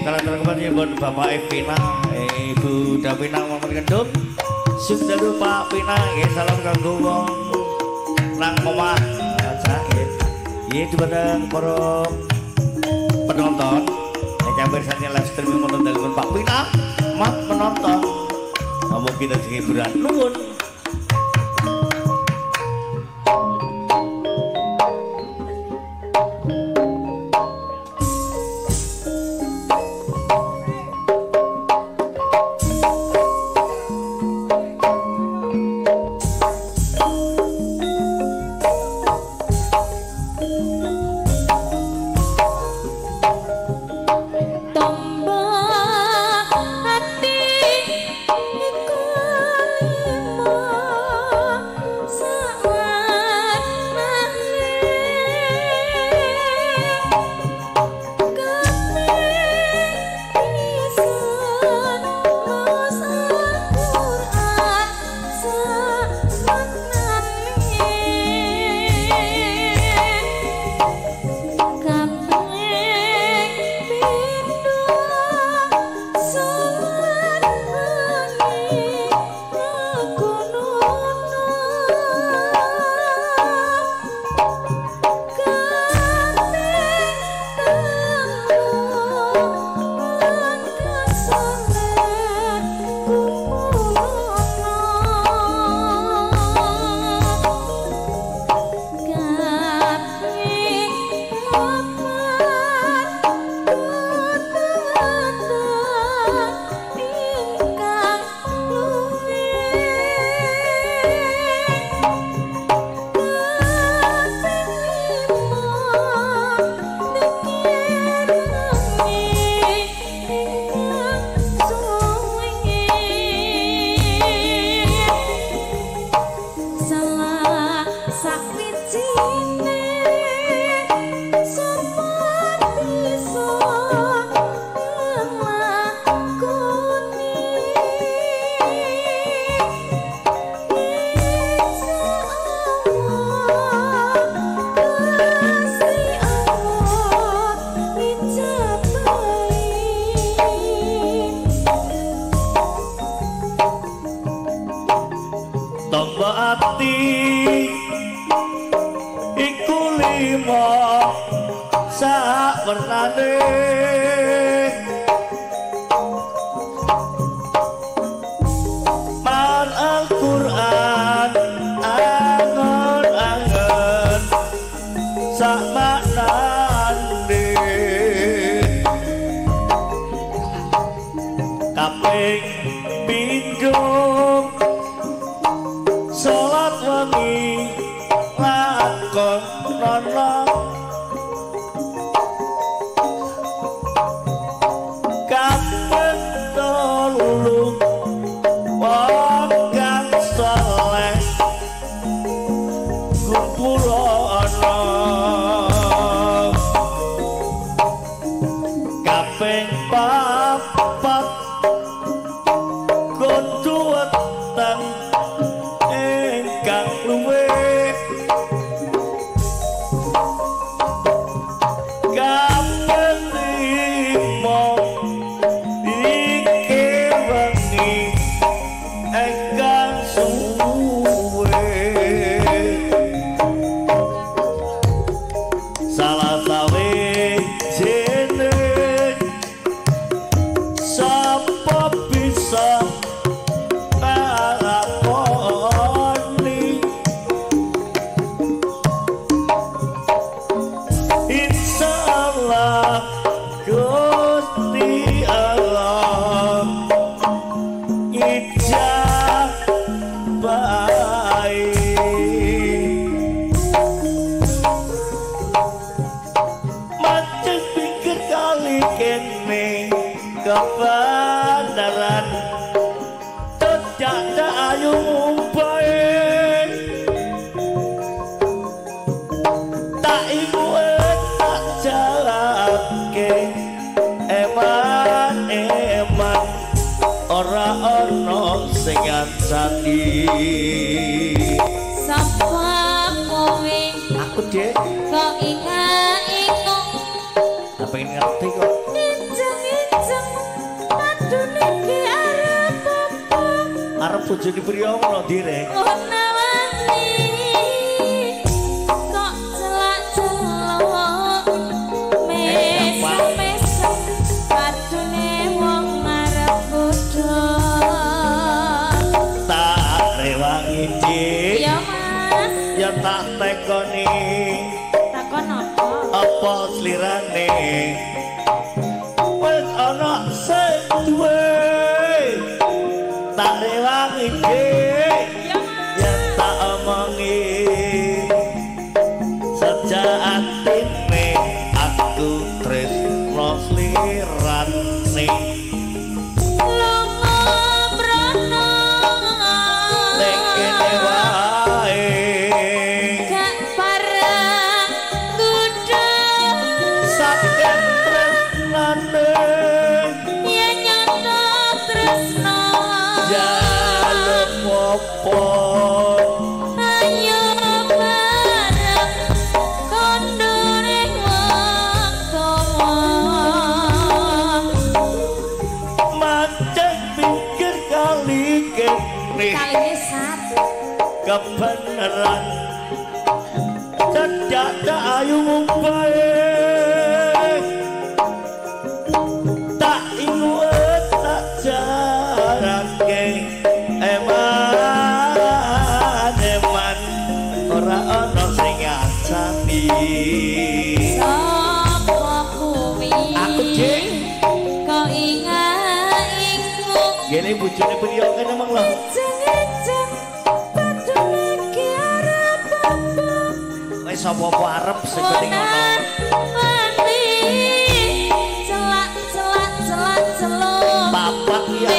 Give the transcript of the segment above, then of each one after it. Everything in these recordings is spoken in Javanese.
Kalau terkembang buat Bapak Evina, Ibu Davina Muhammad Kendum, sudah lupa Pina, salam kanggo wong nang omah, sakit. Ini kepada para penonton, yang bersama live streaming menonton Pak Pina, mak menonton, kamu kita hiburan nuwun. Ora ono sing ngancani sapa kowe aku Dek kok inga-ingu apa ini ngerti kok injeng-injeng padune iki arep apa arep bojone priya ngono direk ana wani kok celak-celok mesem-mesem padune wong arep bodho tak rewangi Dik ya Mas ya tak tekoni takon apa slirane wis ana sing duwe tak rewangi Dik ya tak omongi sejak atine aku tresno slirane lunga brana nek kene wae gak pareng kudu saken tresnane yen nyoto tresno jaluk opo ayo bareng kondone wong tuwa macet pikir kali kene kaline sat kebenaran cedak ayu bae tak inget tak jarake eman ora ana sing ngancani sapa kuwi aku Dik kok inga-ingu gene bojone priya kene emang lho jeng-jeng padune iki arep apa wis apa-apa arep sing penting ngono celak-celak papat ya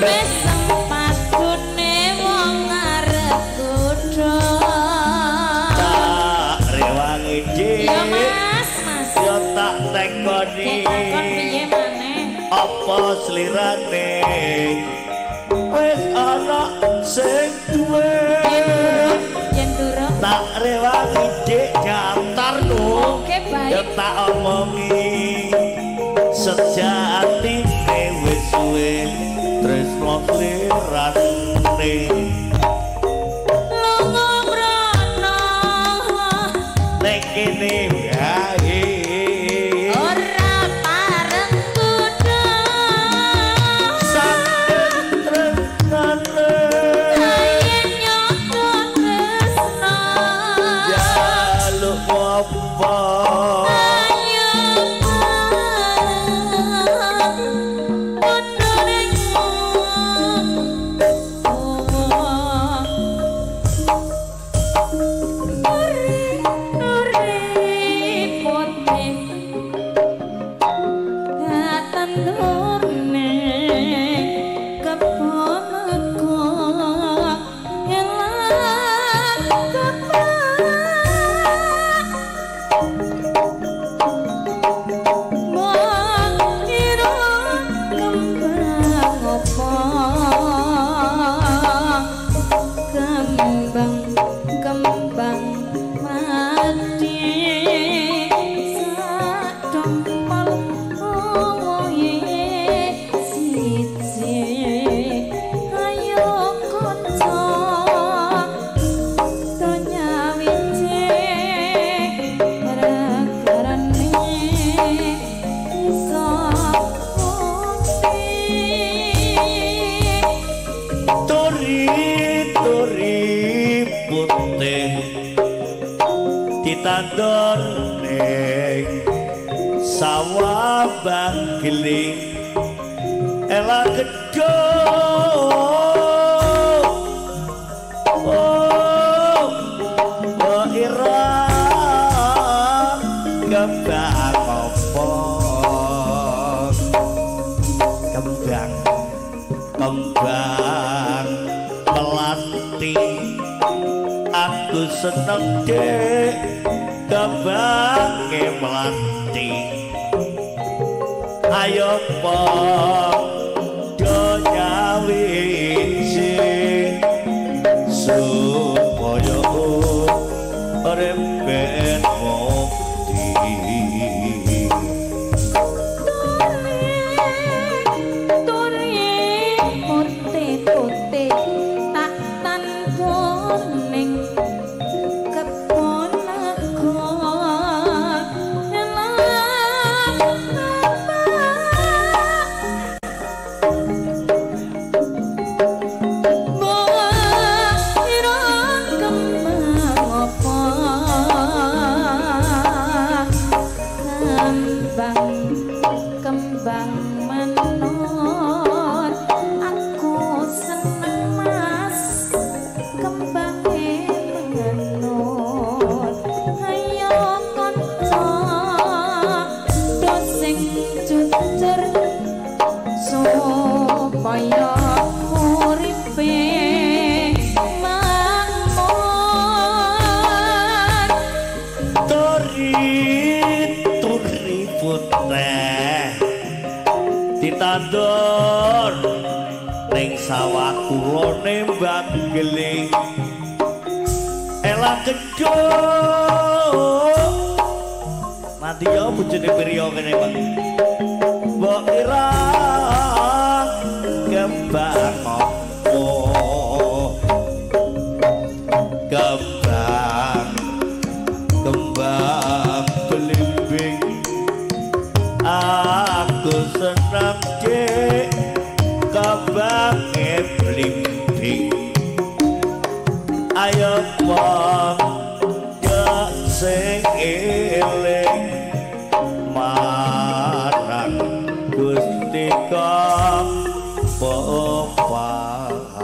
mesem padune wong arep kudu tak rewangi Dik ya Mas ya tak tekoni takon piye maneh apa slirane wis ana sing duwe yen durung tak rewangi Dik gantar no oke ya baik tak omongi sejak atine wis suwe tresno slirane lunga brana nek kene wae ora pareng kudu saken tresnane yen nyoto tresno jaluk apa ayo bareng kondone kembang mati sadompal owoye siji ayo kanca donya wiji gara-garane iso turi putih ditandur ning sawah bangkili ela gedho oh ira kembang apa kembang melati aku seneng Dek kembangnya melati ayo padha nyawi pun ning sawah kula nembang geling elah kejuk nanti ya bojone priya kene Bang mbok kira kembang opo kembang belimbing aku senang cek kembang belimbing ayo Bang sing eling marang Gusti Kang Bapak